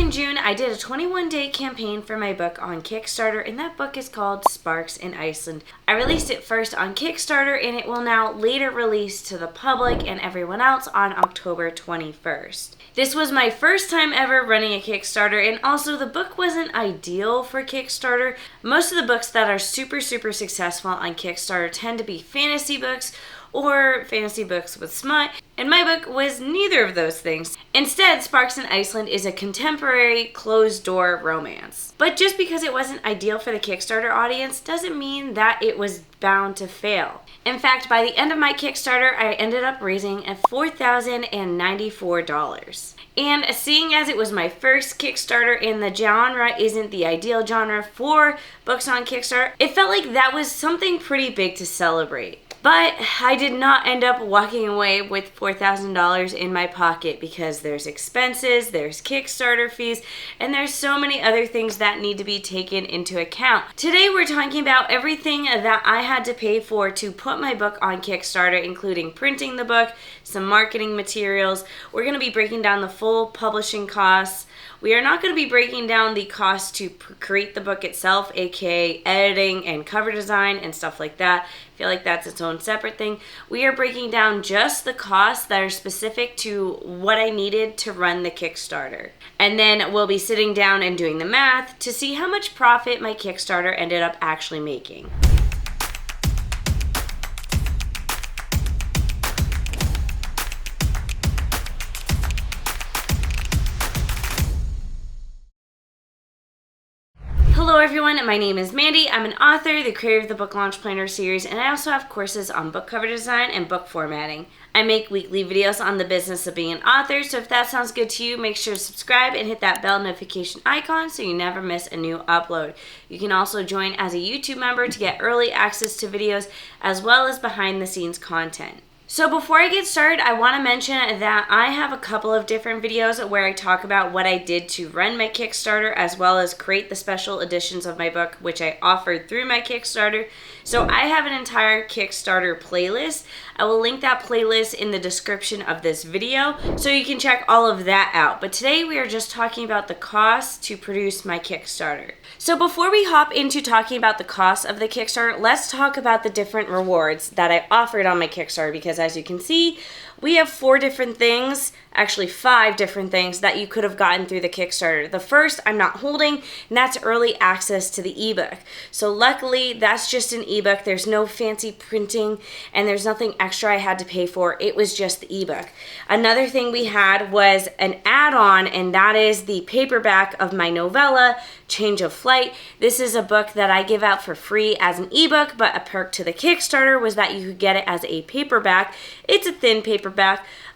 in June, I did a 21-day campaign for my book on Kickstarter, and that book is called Sparks in Iceland. I released it first on Kickstarter, and it will now later release to the public and everyone else on October 21st. This was my first time ever running a Kickstarter, and also the book wasn't ideal for Kickstarter. Most of the books that are super successful on Kickstarter tend to be fantasy books or fantasy books with smut, and my book was neither of those things. Instead, Sparks in Iceland is a contemporary closed-door romance. But just because it wasn't ideal for the Kickstarter audience doesn't mean that it was bound to fail. In fact, by the end of my Kickstarter, I ended up raising $4,094. And seeing as it was my first Kickstarter and the genre isn't the ideal genre for books on Kickstarter, it felt like that was something pretty big to celebrate. But I did not end up walking away with $4,000 in my pocket because there's expenses, there's Kickstarter fees, and there's so many other things that need to be taken into account. Today we're talking about everything that I had to pay for to put my book on Kickstarter, including printing the book, some marketing materials. We're going to be breaking down the full publishing costs. We are not going to be breaking down the cost to create the book itself, aka editing and cover design and stuff like that. I feel like that's its own separate thing. We are breaking down just the costs that are specific to what I needed to run the Kickstarter. And then we'll be sitting down and doing the math to see how much profit my Kickstarter ended up actually making. Hello everyone, my name is Mandy. I'm an author, the creator of the Book Launch Planner series, and I also have courses on book cover design and book formatting. I make weekly videos on the business of being an author, so if that sounds good to you, make sure to subscribe and hit that bell notification icon so you never miss a new upload. You can also join as a YouTube member to get early access to videos as well as behind the scenes content. So before I get started, I want to mention that I have a couple of different videos where I talk about what I did to run my Kickstarter as well as create the special editions of my book, which I offered through my Kickstarter. So I have an entire Kickstarter playlist. I will link that playlist in the description of this video so you can check all of that out. But today we are just talking about the cost to produce my Kickstarter. So before we hop into talking about the cost of the Kickstarter, let's talk about the different rewards that I offered on my Kickstarter, because as you can see, we have 4 different things, actually 5 different things that you could have gotten through the Kickstarter. The first I'm not holding, and that's early access to the ebook. So luckily, that's just an ebook. There's no fancy printing, and there's nothing extra I had to pay for. It was just the ebook. Another thing we had was an add-on, and that is the paperback of my novella, Change of Flight. This is a book that I give out for free as an ebook, but a perk to the Kickstarter was that you could get it as a paperback. It's a thin paperback,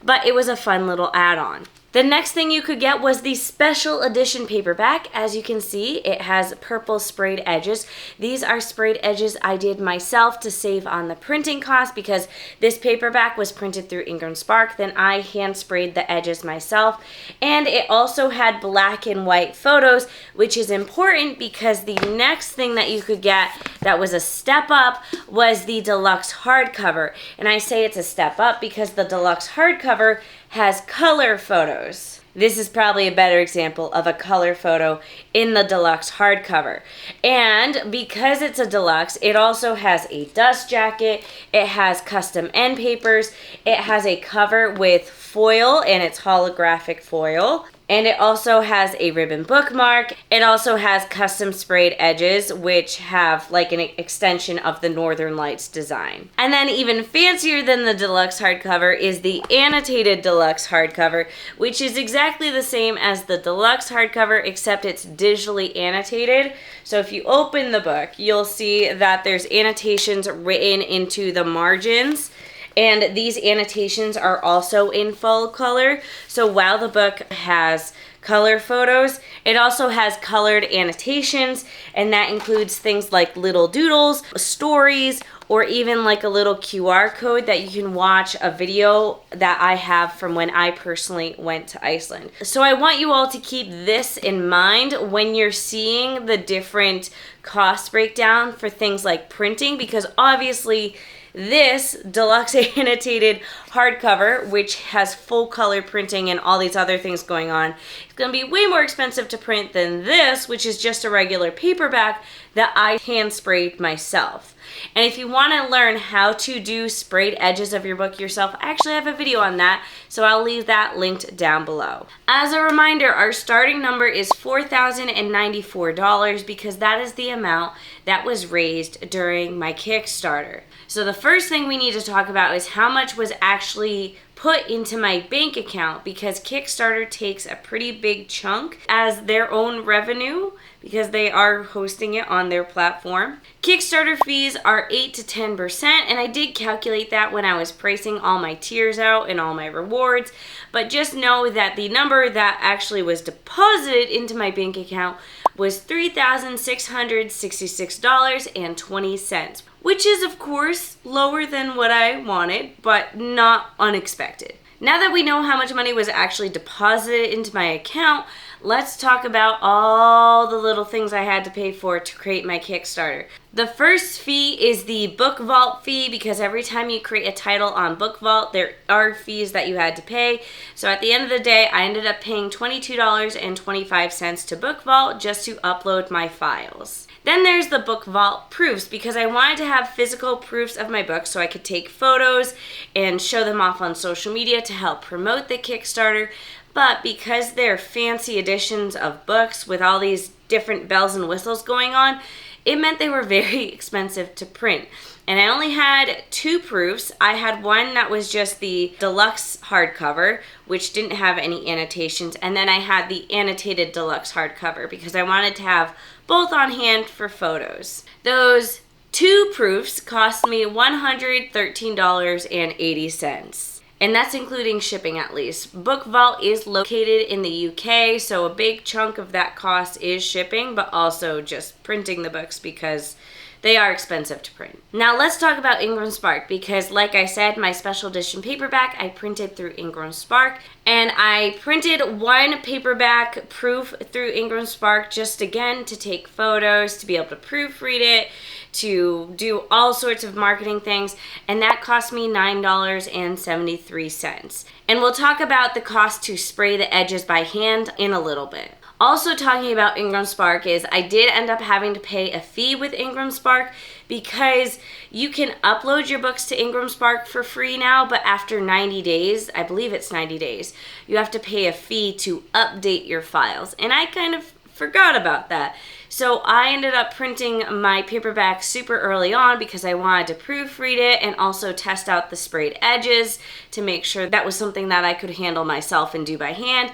but it was a fun little add-on. The next thing you could get was the special edition paperback. As you can see, it has purple sprayed edges. These are sprayed edges I did myself to save on the printing cost because this paperback was printed through Ingram Spark. Then I hand sprayed the edges myself. And it also had black and white photos, which is important because the next thing that you could get that was a step up was the deluxe hardcover. And I say it's a step up because the deluxe hardcover has color photos. This is probably a better example of a color photo in the deluxe hardcover. And because it's a deluxe, it also has a dust jacket, it has custom end papers, it has a cover with foil, and it's holographic foil. And it also has a ribbon bookmark. It also has custom sprayed edges, which have like an extension of the Northern Lights design. And then even fancier than the deluxe hardcover is the annotated deluxe hardcover, which is exactly the same as the deluxe hardcover, except it's digitally annotated. So if you open the book, you'll see that there's annotations written into the margins. And these annotations are also in full color. So while the book has color photos, it also has colored annotations, and that includes things like little doodles, stories, or even like a little QR code that you can watch a video that I have from when I personally went to Iceland. So I want you all to keep this in mind when you're seeing the different cost breakdown for things like printing, because obviously this deluxe annotated hardcover, which has full color printing and all these other things going on, going to be way more expensive to print than this, which is just a regular paperback that I hand sprayed myself. And if you want to learn how to do sprayed edges of your book yourself, I actually have a video on that, so I'll leave that linked down below. As a reminder, our starting number is $4,094 because that is the amount that was raised during my Kickstarter. So the first thing we need to talk about is how much was actually put into my bank account, because Kickstarter takes a pretty big chunk as their own revenue because they are hosting it on their platform. Kickstarter fees are 8 to 10%, and I did calculate that when I was pricing all my tiers out and all my rewards, but just know that the number that actually was deposited into my bank account was $3,666.20, which is of course lower than what I wanted, but not unexpected. Now that we know how much money was actually deposited into my account, let's talk about all the little things I had to pay for to create my Kickstarter. The first fee is the Book Vault fee, because every time you create a title on Book Vault, there are fees that you had to pay. So at the end of the day, I ended up paying $22.25 to Book Vault just to upload my files. Then there's the Book Vault proofs, because I wanted to have physical proofs of my book so I could take photos and show them off on social media to help promote the Kickstarter. But because they're fancy editions of books with all these different bells and whistles going on, it meant they were very expensive to print. And I only had 2 proofs. I had one that was just the deluxe hardcover, which didn't have any annotations, and then I had the annotated deluxe hardcover because I wanted to have both on hand for photos. Those 2 proofs cost me $113.80. And that's including shipping at least. Book Vault is located in the UK, so a big chunk of that cost is shipping, but also just printing the books because they are expensive to print. Now let's talk about Ingram Spark, because like I said, my special edition paperback I printed through Ingram Spark, and I printed 1 paperback proof through Ingram Spark just again to take photos, to be able to proofread it, to do all sorts of marketing things, and that cost me $9.73. And we'll talk about the cost to spray the edges by hand in a little bit. Also talking about Ingram Spark is I did end up having to pay a fee with Ingram Spark, because you can upload your books to Ingram Spark for free now, but after 90 days, I believe it's 90 days, you have to pay a fee to update your files. And I kind of forgot about that. So I ended up printing my paperback super early on because I wanted to proofread it and also test out the sprayed edges to make sure that was something that I could handle myself and do by hand.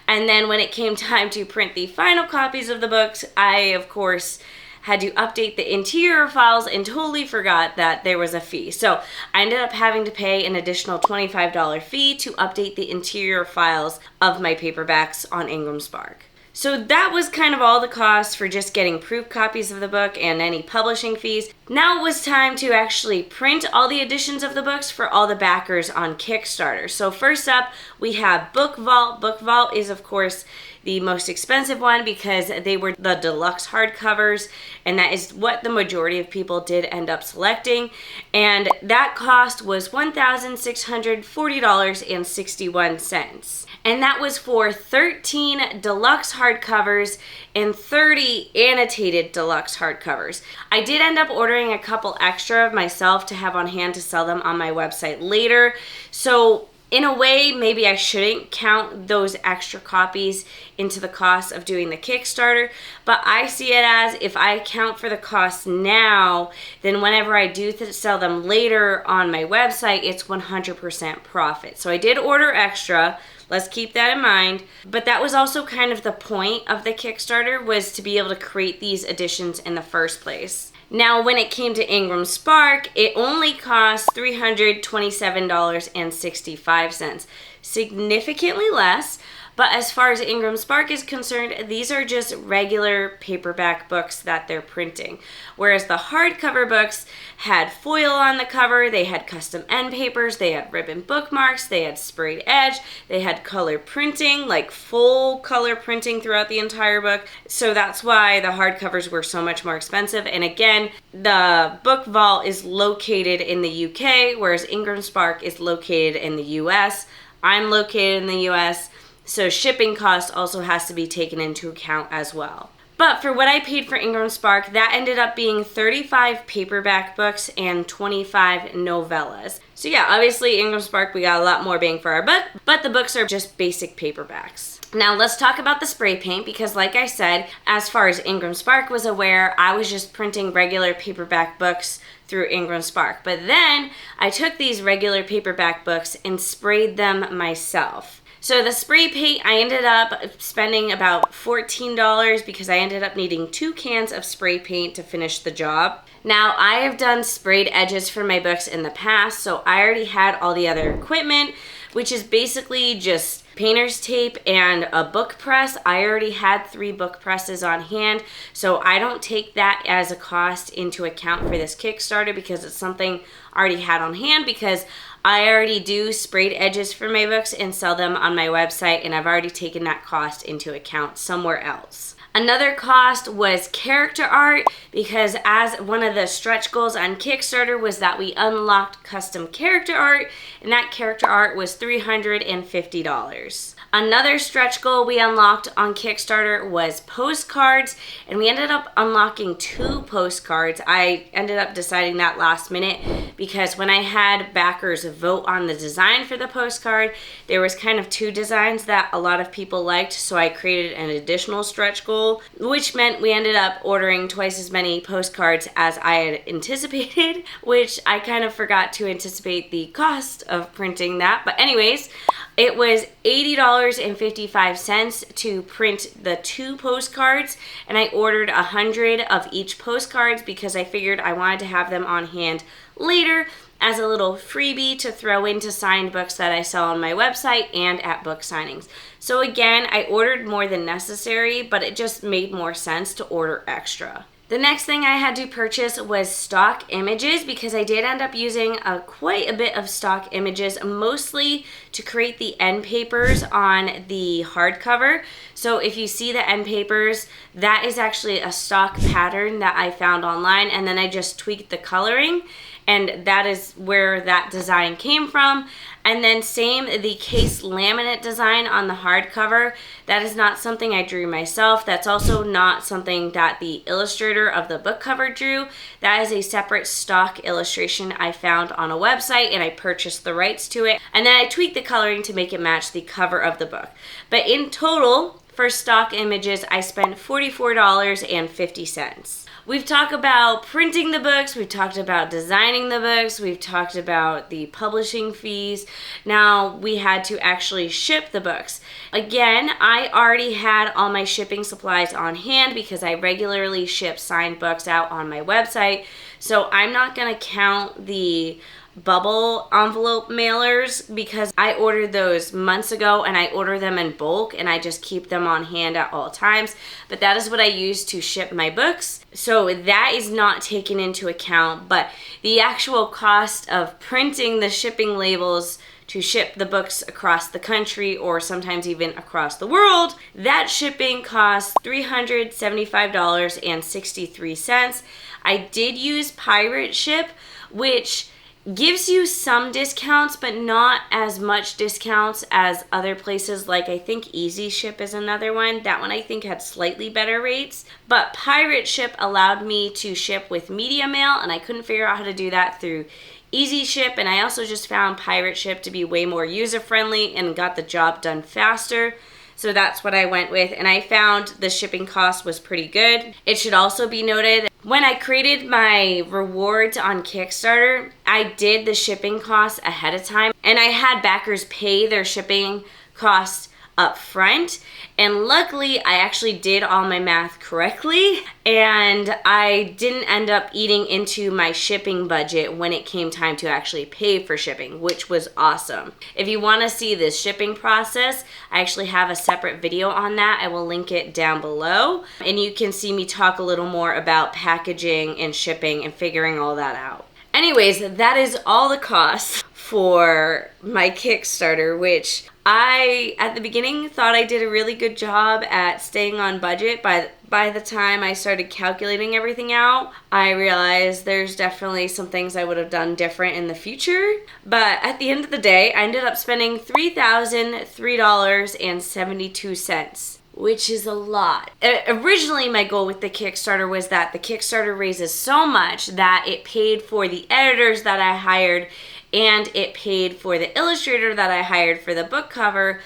And then when it came time to print the final copies of the books, I, of course, had to update the interior files and totally forgot that there was a fee. So I ended up having to pay an additional $25 fee to update the interior files of my paperbacks on Ingram Spark. So that was kind of all the costs for just getting proof copies of the book and any publishing fees. Now it was time to actually print all the editions of the books for all the backers on Kickstarter. So first up, we have Book Vault. Book Vault is, of course, the most expensive one because they were the deluxe hardcovers, and that is what the majority of people did end up selecting. And that cost was $1,640.61. And that was for 13 deluxe hardcovers and 30 annotated deluxe hardcovers. I did end up ordering a couple extra myself to have on hand to sell them on my website later. So in a way, maybe I shouldn't count those extra copies into the cost of doing the Kickstarter, but I see it as if I account for the cost now, then whenever I do sell them later on my website, it's 100% profit. So I did order extra. Let's keep that in mind. But that was also kind of the point of the Kickstarter, was to be able to create these editions in the first place. Now, when it came to Ingram Spark, it only cost $327.65, significantly less. But as far as Ingram Spark is concerned, these are just regular paperback books that they're printing. Whereas the hardcover books had foil on the cover, they had custom end papers, they had ribbon bookmarks, they had sprayed edge, they had color printing, like full color printing throughout the entire book. So that's why the hardcovers were so much more expensive. And again, the Book Vault is located in the UK, whereas Ingram Spark is located in the US. I'm located in the US. So shipping cost also has to be taken into account as well. But for what I paid for Ingram Spark, that ended up being 35 paperback books and 25 novellas. So yeah, obviously Ingram Spark, we got a lot more bang for our buck, but the books are just basic paperbacks. Now let's talk about the spray paint, because like I said, as far as Ingram Spark was aware, I was just printing regular paperback books through Ingram Spark. But then I took these regular paperback books and sprayed them myself. So the spray paint, I ended up spending about $14 because I ended up needing 2 cans of spray paint to finish the job. Now, I have done sprayed edges for my books in the past, so I already had all the other equipment, which is basically just painter's tape and a book press. I already had 3 book presses on hand, so I don't take that as a cost into account for this Kickstarter because it's something I already had on hand, because I already do sprayed edges for my books and sell them on my website, and I've already taken that cost into account somewhere else. Another cost was character art, because as one of the stretch goals on Kickstarter was that we unlocked custom character art, and that character art was $350. Another stretch goal we unlocked on Kickstarter was postcards, and we ended up unlocking 2 postcards. I ended up deciding that last minute because when I had backers vote on the design for the postcard, there was kind of 2 designs that a lot of people liked, so I created an additional stretch goal, which meant we ended up ordering twice as many postcards as I had anticipated, which I kind of forgot to anticipate the cost of printing that. But anyways, it was $80.55 to print the 2 postcards, and I ordered 100 of each postcards because I figured I wanted to have them on hand later as a little freebie to throw into signed books that I sell on my website and at book signings. So again, I ordered more than necessary, but it just made more sense to order extra. The next thing I had to purchase was stock images, because I did end up using quite a bit of stock images, mostly to create the end papers on the hardcover. So if you see the end papers, that is actually a stock pattern that I found online, and then I just tweaked the coloring, and that is where that design came from. And then same, the case laminate design on the hardcover, that is not something I drew myself. That's also not something that the illustrator of the book cover drew. That is a separate stock illustration I found on a website, and I purchased the rights to it. And then I tweaked the coloring to make it match the cover of the book. But in total, for stock images, I spent $44.50. We've talked about printing the books, we've talked about designing the books, we've talked about the publishing fees. Now we had to actually ship the books. Again, I already had all my shipping supplies on hand because I regularly ship signed books out on my website. So I'm not going to count the bubble envelope mailers because I ordered those months ago, and I order them in bulk and I just keep them on hand at all times. But that is what I use to ship my books, so that is not taken into account. But the actual cost of printing the shipping labels to ship the books across the country, or sometimes even across the world, that shipping costs $375.63. I did use Pirate Ship, which gives you some discounts, but not as much discounts as other places. Like I think Easy Ship is another one. That one I think had slightly better rates. But Pirate Ship allowed me to ship with media mail, and I couldn't figure out how to do that through Easy Ship. And I also just found Pirate Ship to be way more user-friendly and got the job done faster. So that's what I went with, and I found the shipping cost was pretty good. It should also be noted, when I created my rewards on Kickstarter, I did the shipping costs ahead of time, and I had backers pay their shipping costs up front. And luckily, I actually did all my math correctly, and I didn't end up eating into my shipping budget when it came time to actually pay for shipping, which was awesome. If you want to see this shipping process, I actually have a separate video on that. I will link it down below, and you can see me talk a little more about packaging and shipping and figuring all that out. Anyways, that is all the costs for my Kickstarter, which I, at the beginning, thought I did a really good job at staying on budget. By the time I started calculating everything out, I realized there's definitely some things I would have done different in the future. But at the end of the day, I ended up spending $3,003.72. Which is a lot. Originally, my goal with the Kickstarter was that the Kickstarter raises so much that it paid for the editors that I hired and it paid for the illustrator that I hired for the book cover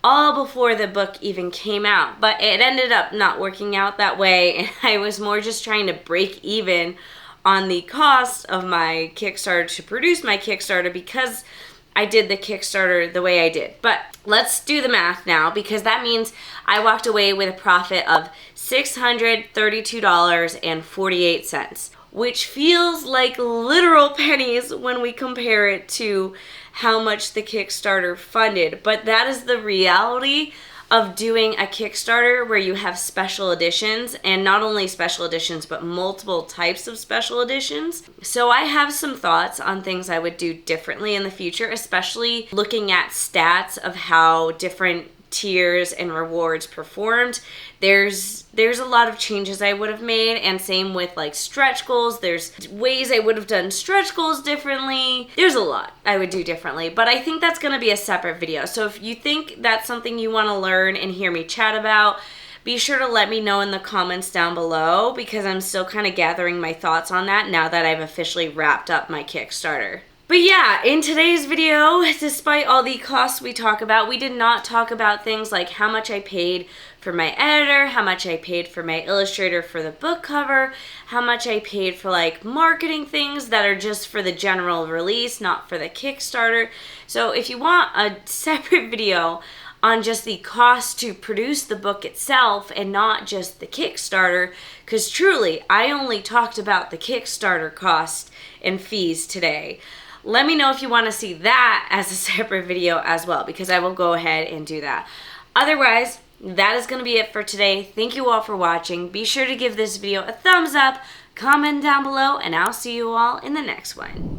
all before the book even came out. But it ended up not working out that way, and I was more just trying to break even on the cost of my Kickstarter to produce my Kickstarter because I did the Kickstarter the way I did. But let's do the math now, because that means I walked away with a profit of $632.48, which feels like literal pennies when we compare it to how much the Kickstarter funded. But that is the reality of doing a Kickstarter where you have special editions, and not only special editions, but multiple types of special editions. So I have some thoughts on things I would do differently in the future, especially looking at stats of how different tiers and rewards performed. There's a lot of changes I would have made, and same with like stretch goals. There's ways I would have done stretch goals differently. There's a lot I would do differently, but I think that's going to be a separate video. So if you think that's something you want to learn and hear me chat about, be sure to let me know in the comments down below, because I'm still kind of gathering my thoughts on that now that I've officially wrapped up my Kickstarter. But yeah, in today's video, despite all the costs we talk about, we did not talk about things like how much I paid for my editor, how much I paid for my illustrator for the book cover, how much I paid for like marketing things that are just for the general release, not for the Kickstarter. So if you want a separate video on just the cost to produce the book itself and not just the Kickstarter, because truly, I only talked about the Kickstarter cost and fees today. Let me know if you want to see that as a separate video as well, because I will go ahead and do that. Otherwise, that is going to be it for today. Thank you all for watching. Be sure to give this video a thumbs up, comment down below, and I'll see you all in the next one.